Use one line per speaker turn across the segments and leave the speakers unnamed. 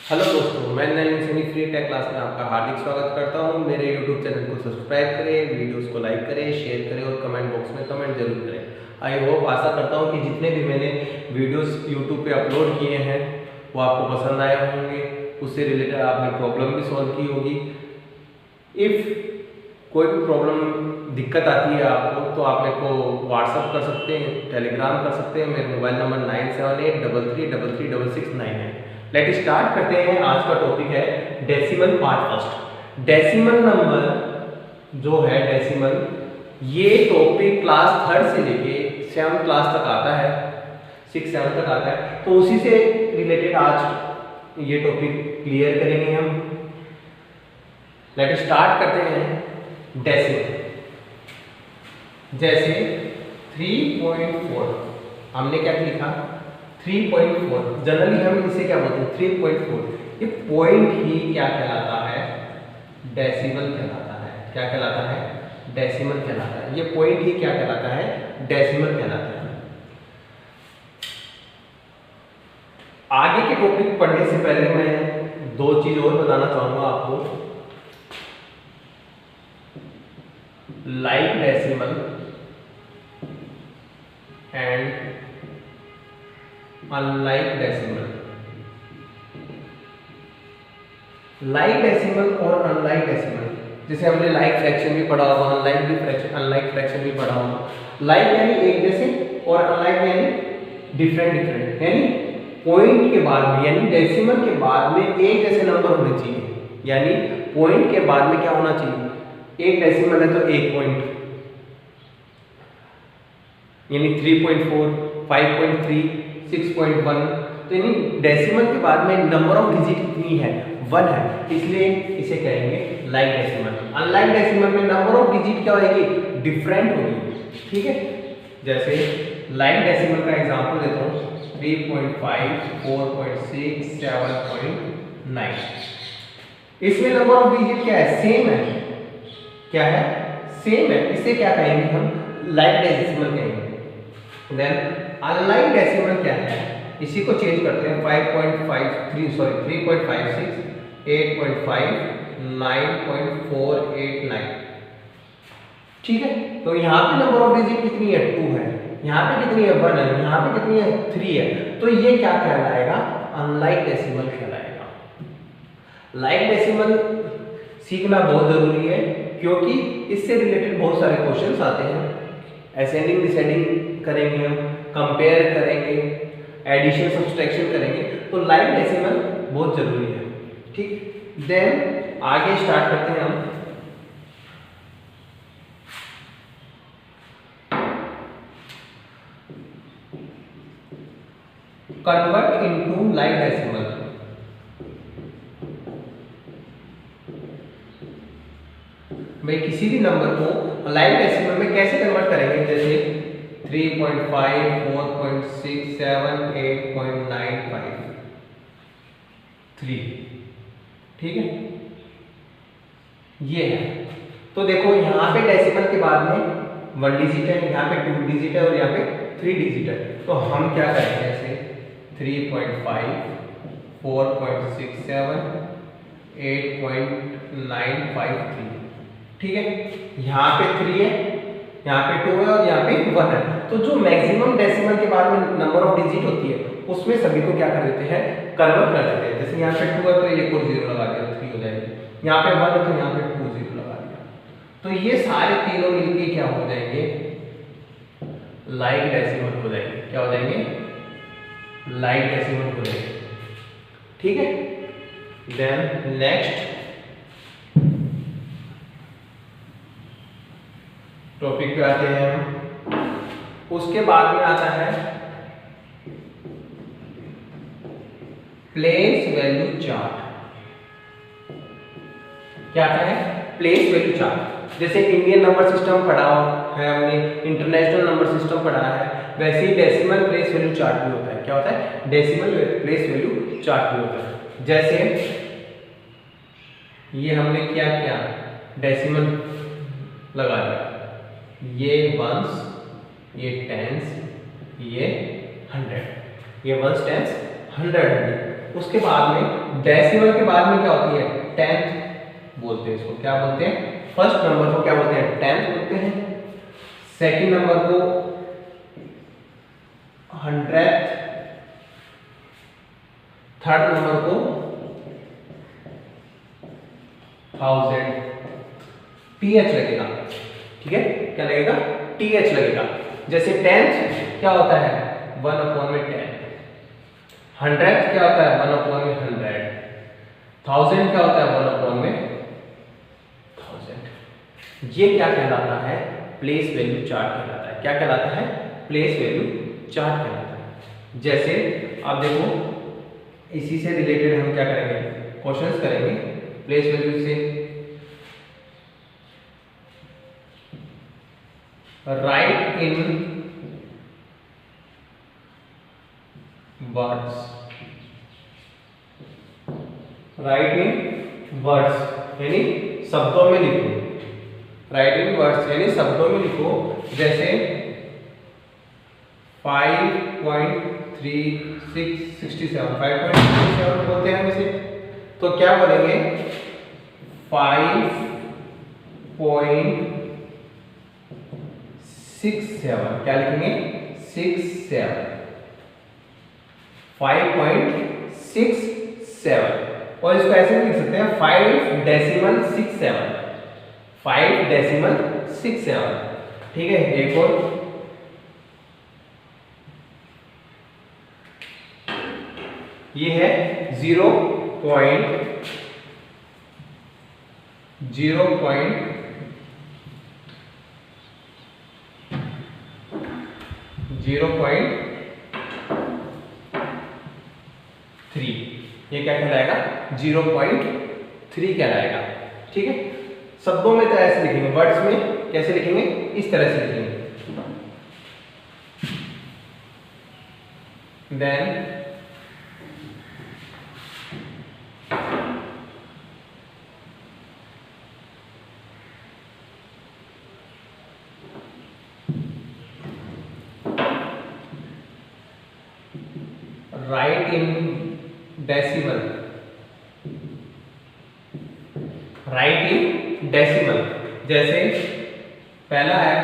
Hello दोस्तों, मैं Naeem Sunny free tech class में आपका हार्दिक स्वागत करता हूं। मेरे यूट्यूब चैनल को सब्सक्राइब करें, वीडियोस को लाइक करें, शेयर करें और कमेंट बॉक्स में कमेंट जरूर करें। आई होप, आशा करता हूं कि जितने भी मैंने वीडियोस यूट्यूब पे अपलोड किए हैं वो आपको पसंद आए होंगे। उससे रिलेटेड आपने प्रॉब्लम भी सॉल्व की होगी। इफ़ कोई भी प्रॉब्लम दिक्कत आती है आपको तो आप मेरे को व्हाट्सअप कर सकते हैं, टेलीग्राम कर सकते हैं। मेरा मोबाइल नंबर 9783336669 है। लेट स्टार्ट करते हैं। आज का टॉपिक है decimal part first. Decimal number जो है डेसिमल, ये टॉपिक क्लास थर्ड से लेके 7th क्लास तक आता है, 6-7 तक आता है। तो उसी से रिलेटेड आज ये टॉपिक क्लियर करेंगे हम। लेट स्टार्ट करते हैं। डेसिमल जैसे 3.4 हमने क्या लिखा, 3.4। जनरली हम इसे क्या बोलते हैं, 3.4। ये पॉइंट ही क्या कहलाता है, डेसिमल कहलाता है। क्या कहलाता है, डेसिमल कहलाता है। ये पॉइंट ही क्या कहलाता है, डेसिमल कहलाता है। आगे के टॉपिक पढ़ने से पहले मैं दो चीज और बताना चाहूंगा आपको। Like decimal and unlike decimal. Like decimal और अनलाइक डेसिमल, जैसे हमने लाइक फ्रैक्शन भी पढ़ा होगा, अनलाइक फ्रैक्शन भी पढ़ा होगा। लाइक यानी एक जैसे और अनलाइक यानी डिफरेंट। यानी पॉइंट के बाद में, यानी डेसिमल के बाद में एक जैसे नंबर होने चाहिए। यानी पॉइंट के बाद में क्या होना चाहिए, एक डेसिमल है तो एक पॉइंट, यानी 3.4, 5.3, 6.1। तो यानी डेसिमल के बाद में नंबर ऑफ डिजिट कितनी है, 1 है, इसलिए इसे कहेंगे लाइक डेसिमल। अनलाइक डेसिमल में नंबर ऑफ डिजिट क्या होगी, डिफरेंट होगी। ठीक है, जैसे लाइक डेसिमल का एग्जांपल देता हूँ, 3.5, 4.6, 7.9। इसमें नंबर ऑफ डिजिट क्या है, सेम है। क्या है, सेम है। इसे क्या कहेंगे हम, लाइक डेसिमल कहेंगे। देन अनलाइक डेसिमल क्या है, इसी को चेंज करते हैं। 3.56, 8.5, 9.489। ठीक है, तो यहाँ पे नंबर ऑफ डिजिट कितनी है, 2 है। यहाँ पे कितनी है, 1 है। यहाँ पे कितनी है, 3 है। तो ये क्या कहलाएगा, अनलाइक डेसिमल कहलाएगा। लाइक डेसिमल सीखना बहुत जरूरी है, क्योंकि इससे रिलेटेड बहुत सारे क्वेश्चंस आते हैं। असेंडिंग डिसेंडिंग करेंगे हम, कंपेयर करेंगे, एडिशन सब्सट्रैक्शन करेंगे, तो लाइक डेसिमल बहुत जरूरी है। ठीक, देन आगे स्टार्ट करते हैं हम। Convert into like decimal. भाई किसी भी नंबर को लाइक डेसिमल में कैसे कन्वर्ट करेंगे, जैसे 3.5, 4.6, 7, 8.953। ठीक है, ये है। तो देखो यहाँ पे डेसिमल के बाद में 1 डिजिट है, यहाँ पे 2 डिजिट है और यहाँ पे 3 डिजिट है। तो हम क्या करेंगे, ऐसे 3.5, 4.67, 8.953। ठीक है, यहाँ पे 3 है, यहाँ पे 2 है और यहाँ पे 1 है। तो जो मैक्सिमम डेसिमल के बाद में नंबर ऑफ डिजिट होती है, उसमें सभी को क्या कर देते हैं, कन्वर्ट कर देते हैं। जैसे यहाँ पे 2 है तो एक और 0 लगा दिया, 3 हो जाएगी। यहाँ पे 1 है तो यहाँ पे 2 0 लगा दिया। तो ये सारे तीनों मिलके क्या हो जाएंगे, लाइक डेसिमल हो जाएंगे। क्या हो जाएंगे, लाइक डेसिमल हो जाएंगे। ठीक है, देन नेक्स्ट टॉपिक पे आते हैं हम। उसके बाद में आता है प्लेस वैल्यू चार्ट। क्या आता है, प्लेस वैल्यू चार्ट। जैसे इंडियन नंबर सिस्टम पढ़ा है हमने, इंटरनेशनल नंबर सिस्टम पढ़ा है, वैसे ही डेसिमल प्लेस वैल्यू चार्ट भी होता है। क्या होता है, डेसिमल प्लेस वैल्यू चार्ट भी होता है। जैसे ये हमने क्या किया, डेसिमल लगा दिया, ये वंस, ये टेंस, ये 100, ये 1s 10s 100 है। उसके बाद में डेसिमल के बाद में क्या होती है, टेंथ बोलते हैं, इसको क्या बोलते हैं, फर्स्ट नंबर को क्या बोलते हैं, टेंथ बोलते हैं, सेकंड नंबर को हंड्रेड, थर्ड नंबर को थाउजेंड, टीएच लगेगा, ठीक है, क्या लगेगा, टीएच लगेगा। जैसे टेंथ क्या होता है, 1/10, हंड्रेड क्या होता है, 1/100, थाउजेंड क्या होता है, 1/1000। ये क्या कहलाता है, प्लेस वैल्यू चार्ट कहलाता है। क्या कहलाता है, प्लेस वैल्यू चार्ट कहलाता है। जैसे आप देखो, इसी से रिलेटेड हम क्या करेंगे, क्वेश्चंस करेंगे प्लेस वैल्यू से। राइट इन वर्ड्स, राइट इन वर्ड्स यानी शब्दों में लिखो, राइट इन वर्ड्स यानी शब्दों में लिखो। जैसे 5.3667 बोलते हैं हम इसे, तो क्या बोलेंगे, 5.67, क्या लिखेंगे, 67, 5.67। और इसको ऐसे भी लिख सकते हैं 5.67, 5.67, ठीक है। एक और, ये है 0.3, ये क्या कहलाएगा, 0.3 कहलाएगा, ठीक है। शब्दों में तो ऐसे लिखेंगे, वर्ड्स में कैसे लिखेंगे, इस तरह से लिखेंगे। Then write in decimal, write in decimal. जैसे पहला है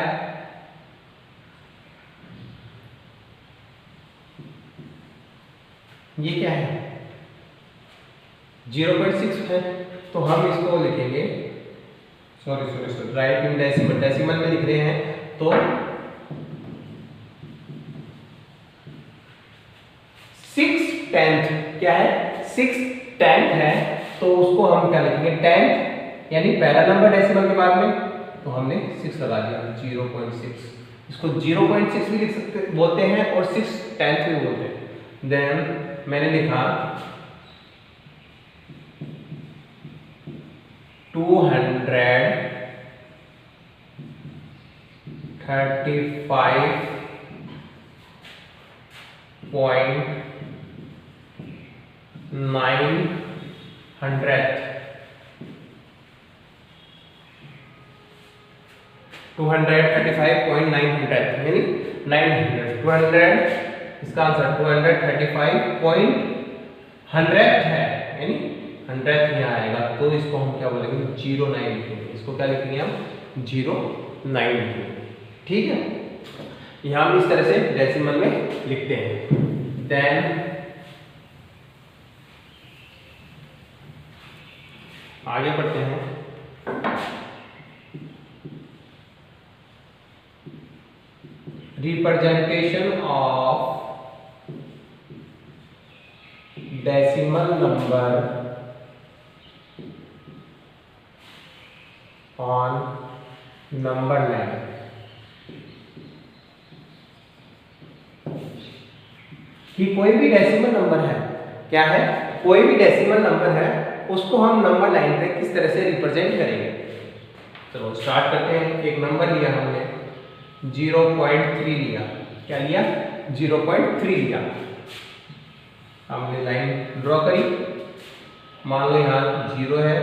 ये क्या है, 0.6 है, तो हम इसको लिखेंगे, sorry right in decimal, decimal में लिख रहे हैं तो 6/10 क्या है, 6/10 है, तो उसको हम क्या लिखेंगे, 10 यानी पहला नंबर डेसिमल के बाद में, तो हमने 6 लगा दिया, 0.6। इसको 0.6 भी लिख सकते बोलते हैं और 6/10 भी बोलते हैं। देन मैंने लिखा 235.900 यानी 900, इसका आंसर 235.100 है, यानी 100 यहाँ आएगा, तो इसको हम क्या बोलेंगे, 09 लिखेंगे। इसको क्या लिखेंगे हम, 09 लिखेंगे, ठीक है। यहाँ हम इस तरह से डेसिमल में लिखते हैं। देन आगे बढ़ते हैं, representation of decimal number on number line. कि कोई भी डेसिमल नंबर है, क्या है, कोई भी डेसिमल नंबर है, उसको हम नंबर लाइन पे किस तरह से रिप्रेजेंट करेंगे। चलो स्टार्ट करते हैं। एक नंबर लिया हमने 0.3 लिया, क्या लिया, 0.3 लिया। हमने लाइन ड्रॉ करी, मान लो यहाँ 0 है,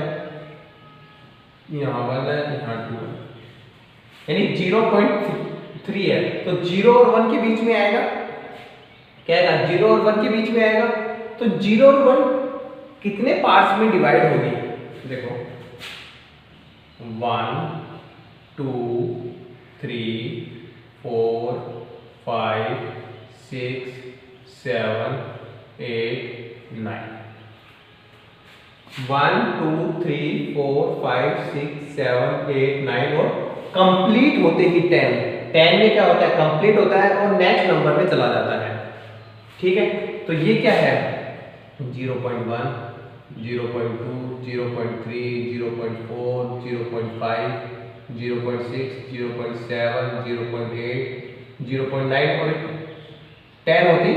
यहाँ 1 है, यहाँ 2 है, यानी 0.3 है, तो 0 और 1 के बीच में आएगा, क्या आएगा, 0 और 1 के बीच में आएगा, तो 0 और 1 कितने पार्ट्स में डिवाइड होगी? देखो 1 2 3 4 5 6 7 8 9 1 2 3 4 5 6 7 8 9 और कंप्लीट होते ही 10 में क्या होता है? कंप्लीट होता है और नेक्स्ट नंबर में चला जाता है। ठीक है, तो ये क्या है? 0.1 0.2 0.3 0.4 0.5 0.6 0.7 0.8 0.9 और 10 होती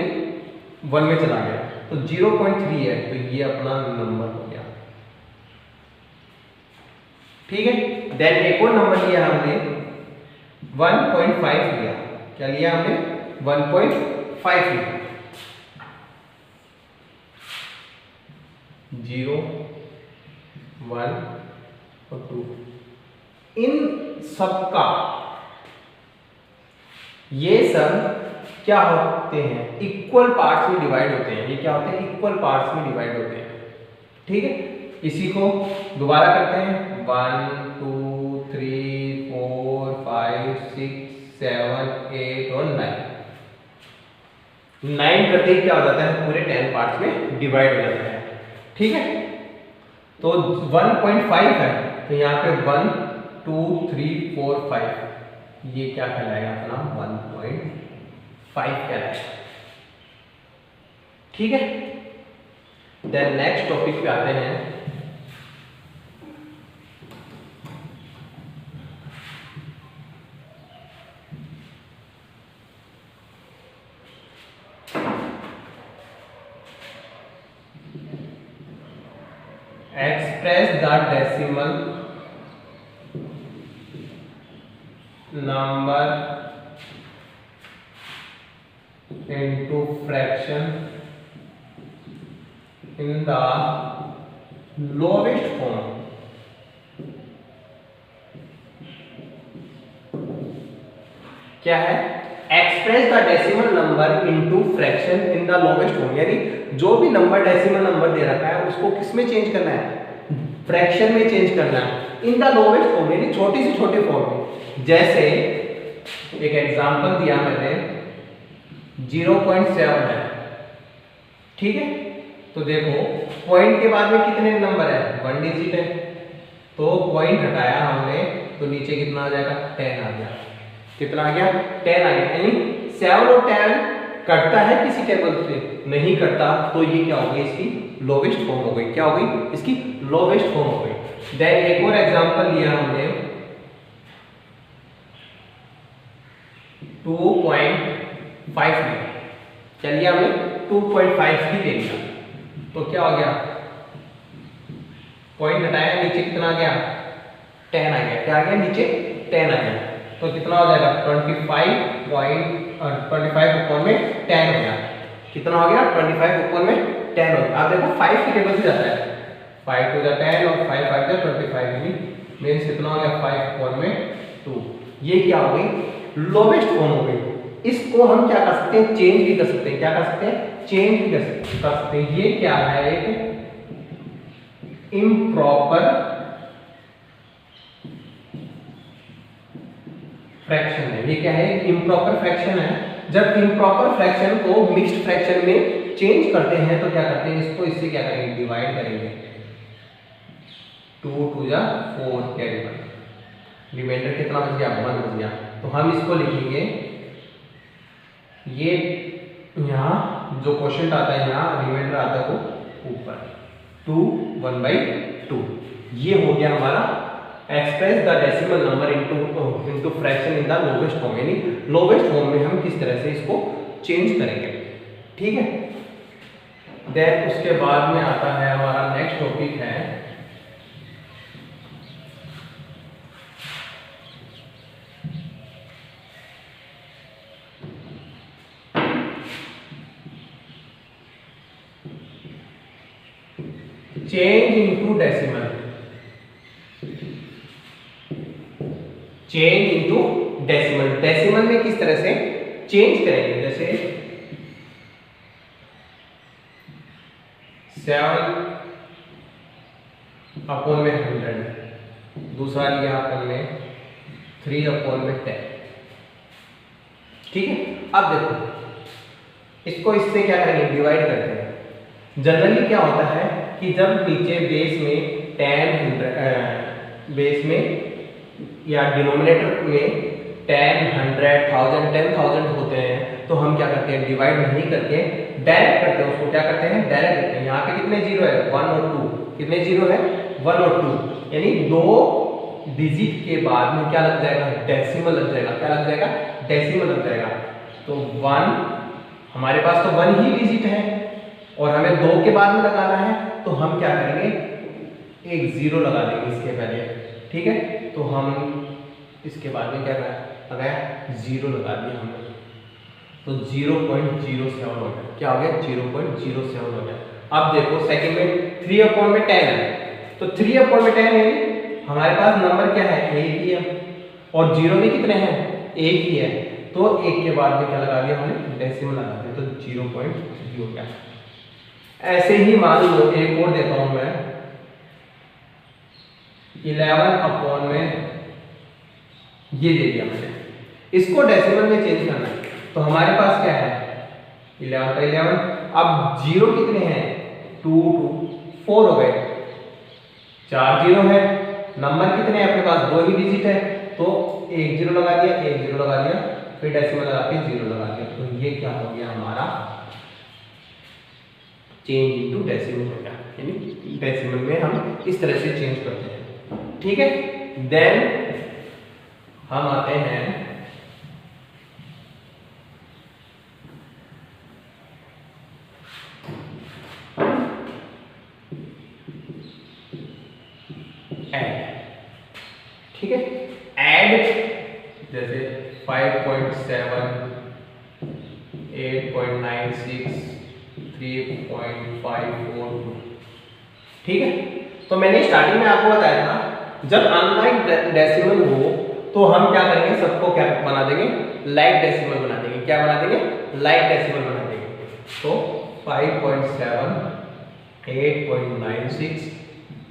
1 में चला गया, तो 0.3 है, तो ये अपना नंबर हो गया। ठीक है, देन एक और नंबर लिया हमने 1.5 लिया। क्या लिया हमने? 1.5 लिया। 0 1 और 2 इन सबका ये सब क्या होते हैं? इक्वल पार्ट्स में डिवाइड होते हैं। ये क्या होते हैं? इक्वल पार्ट्स में डिवाइड होते हैं। ठीक है, इसी को दोबारा करते हैं। 1 2 3 4 5 6 7 8 और 9 करते ही क्या हो जाता है? पूरे 10 पार्ट्स में डिवाइड हो जाता है। ठीक है, तो 1.5 है, तो यहाँ पे 1 2 3 4 5 ये क्या कहलाएगा? अपना 1.5 कहलाएगा। ठीक है, देन नेक्स्ट टॉपिक पे आते हैं। Express the decimal number into fraction in the lowest form. क्या है? Express the decimal number into fraction in the lowest form, यानी जो भी नंबर डेसिमल नंबर दे रखा है उसको किस में चेंज करना है? फ्रैक्शन में चेंज करना है। इन द लोवेस्ट फॉर्म यानी छोटी से छोटे फॉर्म में। जैसे एक एग्जांपल दिया मैंने 0.7 है। ठीक है, तो देखो पॉइंट के बाद में कितने नंबर है? 1 डिजिट है, तो पॉइंट हटाया हमने तो नीचे कितना आ जाएगा? 10 आ गया। कितना आ गया? 10 आ गया। यानी 7 और 10 कटता है किसी टेबल से? नहीं कटता, तो ये क्या हो गई? इसकी लोवेस्ट फॉर्म हो गई। क्या हो गई? इसकी लोवेस्ट फॉर्म हो गई। देन एक और एग्जांपल लिया हमने 2.5 में। चलिए हमने 2.5 ही ले लिया, तो क्या हो गया? पॉइंट हटाया, नीचे कितना आ गया? 10 आ गया। क्या आ गया? नीचे 10 आ गया, तो कितना हो जाएगा? 25 ऊपर में 10 हो गया। कितना हो गया? 25 ऊपर में 10 हो गया। आप देखो 5 की टेबल से जाता है, 5 to the 10 और 5 5 to 25 मीन्स कितना हो गया? 5 ऊपर में 2। ये क्या हो गई? लोवेस्ट फॉर्म हो गई। इसको हम क्या कर सकते हैं? चेंज भी कर सकते हैं। क्या कर सकते हैं? चेंज भी कर सकते हैं। ये क्या है? एक इम्प्रॉपर फ्रैक्शन है। ये क्या है? इम्प्रॉपर फ्रैक्शन है। जब इम्प्रॉपर फ्रैक्शन को मिक्स्ड फ्रैक्शन में चेंज करते हैं तो क्या करते हैं? इसको इससे क्या करेंगे? डिवाइड करेंगे। 2 to the 4 carry one, remainder कितना बच गया? 1 बच गया। तो हम इसको लिखेंगे, ये यहाँ जो क्वेश्चन आता है यहाँ रिमाइंडर आता है वो ऊपर 2 1/2। ये हो गया हमारा express the decimal number into fraction in the lowest form, यानी लोवेस्ट फॉर्म में हम किस तरह से इसको चेंज करेंगे। ठीक है, देन उसके बाद में आता है हमारा नेक्स्ट टॉपिक है change into decimal. Change into decimal, decimal में किस तरह से चेंज करेंगे? जैसे 7/100, दूसरा लिया अपन ने 3/10। ठीक है, अब देखो इसको इससे क्या करेंगे, डिवाइड करते हैं। जनरली क्या होता है कि जब नीचे बेस में 10 या डिनोमिनेटर में 10, 100, 1000, 10,000 होते हैं, तो हम क्या करते हैं, डिवाइड नहीं करके डायरेक्ट करते हैं, उसको क्या करते हैं, डायरेक्ट करते हैं। यहाँ पे कितने जीरो है, 1 और 2, कितने जीरो है, 1 और 2, यानी 2 डिजिट के बाद में क्या लग जाएगा, डेसिमल लग जाएगा। क्या लग जाएगा, डेसिमल लग जाएगा। तो 1, हमारे पास तो 1 ही डिजिट है और हमें 2 के बाद में लगाना है, तो हम क्या करेंगे, एक 0 लगा देंगे इसके पहले। ठीक है, तो हम इसके बाद में क्या लगाया, 0 लगा दिया हमने, तो 0.07 हो गया। क्या हो गया, 0.07 हो गया। अब देखो सेकंड में 3/10 है, तो 3/10 है, हमारे पास नंबर क्या है, एक ही है, और 0 भी कितने हैं, एक ही है, तो एक के बाद में क्या लगा दिया हमने, डेसिमल लगा दिया, तो 0.3 हो गया। ऐसे ही मान लो एक और देता हूं मैं, 11/, ये दे दिया मैंने, इसको डेसिमल में चेंज करना है, तो हमारे पास क्या है, 11/11। अब 0 कितने हैं, 2, 4 हो गए, 4 जीरो है, नंबर कितने हैं अपने पास, 2 ही डिजिट है, तो एक 0 लगा दिया, एक 0 लगा दिया, फिर डेसिमल लगा के 0 लगा दिया, तो ये क्या हो गया, हमारा चेंज इनटू डेसिमल हो गया। यानी डेसिमल में हम इस तरह से चेंज करते हैं। ठीक है, देन हम आते हैं ऐड। ठीक है, ऐड जैसे 5.7, 8.96, 3.542। ठीक है, तो मैंने स्टार्टिंग में आपको बताया था, जब अनलाइक डेसिमल हो तो हम क्या करेंगे, सबको क्या बना देंगे, लाइक डेसिमल बना देंगे। क्या बना देंगे, लाइक डेसिमल बना देंगे। तो 5.7, 8.96,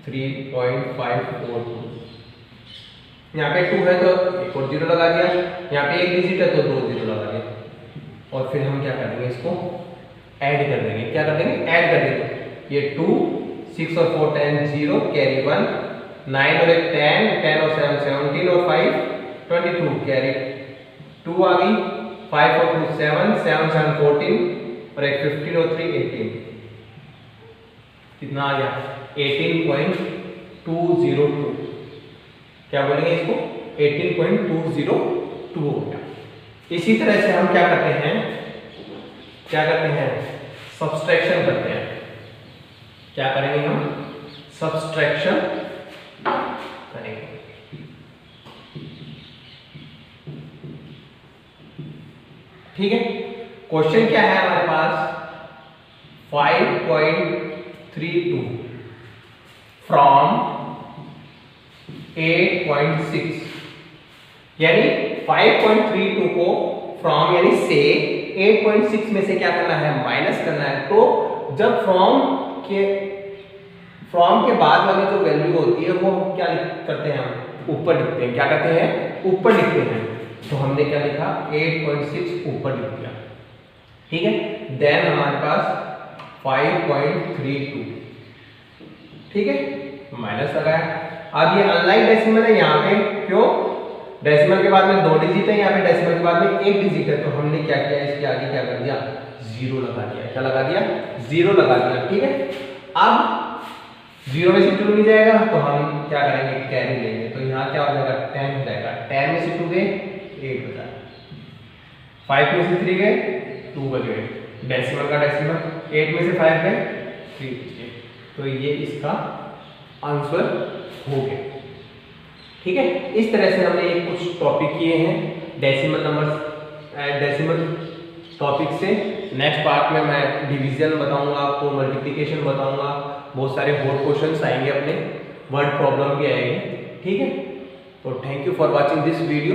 3.542, यहाँ पे 2 है तो एक और 0 लगा दिया, यहाँ पे एक डिजिट है तो 2 0 लगा दिया, और फिर हम क्या कर देंगे, इसको ऐड कर देंगे। क्या कर देंगे, ऐड कर देंगे। ये 2, 6 और 4 10, 0 कैरी 1, 9 और 1 10, 10 और 7 17 और 5 22 कैरी 2 आ गई, 5 और 2 7, 7 7 14 और एक 15 और 3 18, कितना आ गया, 18.202। क्या बोलेंगे इसको, 18.202 हो गया। इसी तरह से हम क्या करते हैं, सब्सट्रैक्शन करते हैं। क्या करेंगे, हम सब्सट्रैक्शन करेंगे। ठीक है, क्वेश्चन क्या है हमारे पास, 5.32 फ्रॉम 8.6, यानी 5.32 को फ्रॉम यानी से 8.6 में से क्या करना है, माइनस करना है। तो जब फ्रॉम के बाद वाली जो वैल्यू होती है वो क्या करते हैं, हम ऊपर लिखते हैं। क्या करते हैं, ऊपर लिखते हैं। तो हमने क्या लिखा, 8.6 ऊपर लिख दिया। ठीक है, देन हमारे पास 5.32, ठीक है, माइनस लगाया। अब ये अनलाइक डेसिमल है, यहाँ पे क्यों, डेसिमल के बाद में 2 डिजिट है, यहाँ पे डेसिमल के बाद में 1 डिजिट है, तो हमने क्या किया, इसके आगे क्या कर दिया, 0 लगा दिया। क्या लगा दिया, 0 लगा दिया। ठीक है, अब 0 में से 2 नहीं जाएगा तो हम क्या करेंगे, कैरी लेंगे। तो यहाँ क्या हो जाएगा, 10 हो जाएगा, 10 में से 2 गए 8 बचा, 5 में से 3 गए 2 बच गए, डेसिमल का डेसिमल, 8 में से 5 गए 3 बच गए। तो ये इसका आंसर हो गया। ठीक है, इस तरह से हमने एक कुछ टॉपिक किए हैं डेसिमल नंबर्स, डेसिमल टॉपिक से। नेक्स्ट पार्ट में मैं डिवीजन बताऊंगा आपको, मल्टीप्लिकेशन बताऊंगा, बहुत सारे बोर्ड क्वेश्चंस आएंगे, अपने वर्ड प्रॉब्लम भी आएंगे। ठीक है, तो thank you for watching this video.